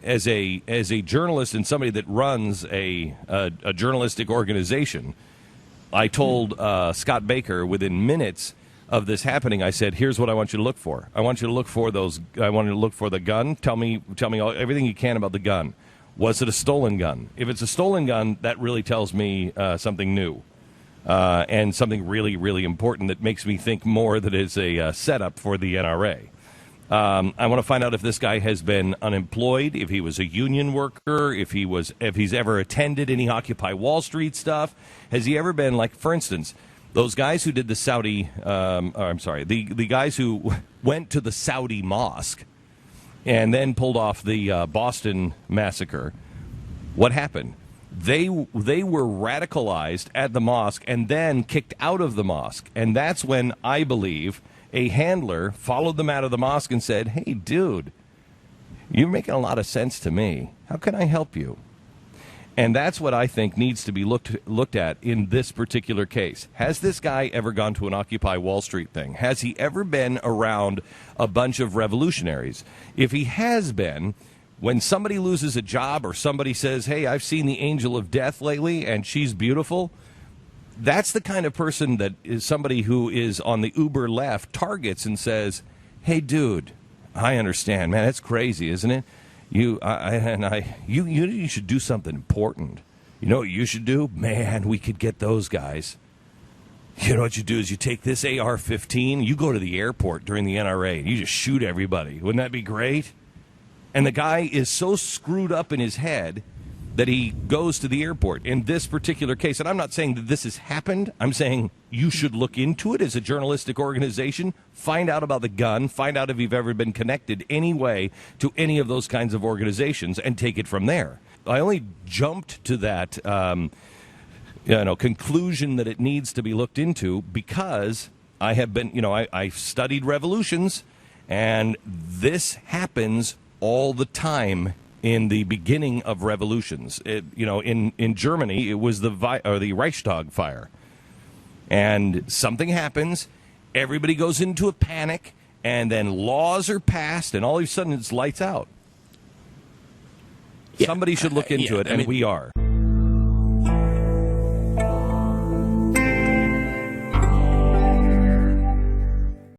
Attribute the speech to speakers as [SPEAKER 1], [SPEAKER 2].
[SPEAKER 1] as a journalist and somebody that runs a journalistic organization, I told Scott Baker within minutes of this happening, I said, here's what I want you to look for. I want you to look for the gun. Tell me everything you can about the gun. Was it a stolen gun? If it's a stolen gun, that really tells me something new and something really, really important that makes me think more that it's a setup for the NRA. I want to find out if this guy has been unemployed, if he was a union worker, if he's ever attended any Occupy Wall Street stuff. Has he ever been, like, for instance, those guys who did the the guys who went to the Saudi mosque and then pulled off the Boston massacre? What happened? They were radicalized at the mosque and then kicked out of the mosque. And that's when, I believe, a handler followed them out of the mosque and said, hey, dude, you're making a lot of sense to me. How can I help you? And that's what I think needs to be looked at in this particular case. Has this guy ever gone to an Occupy Wall Street thing? Has he ever been around a bunch of revolutionaries? If he has been, when somebody loses a job or somebody says, hey, I've seen the angel of death lately and she's beautiful, that's the kind of person that is somebody who is on the uber left targets and says, hey, dude, I understand, man, that's crazy, isn't it? You should do something important. You know what you should do? Man, we could get those guys. You know what you do is you take this AR-15, you go to the airport during the NRA, and you just shoot everybody. Wouldn't that be great? And the guy is so screwed up in his head that he goes to the airport. In this particular case, and I'm not saying that this has happened, I'm saying you should look into it as a journalistic organization, find out about the gun, find out if you've ever been connected any way to any of those kinds of organizations, and take it from there. I only jumped to that conclusion that it needs to be looked into because I have been, I've studied revolutions, and this happens all the time. In the beginning of revolutions, in Germany, it was the Reichstag fire, and something happens, everybody goes into a panic, and then laws are passed, and all of a sudden it's lights out. Yeah. Somebody should look into it, and we are.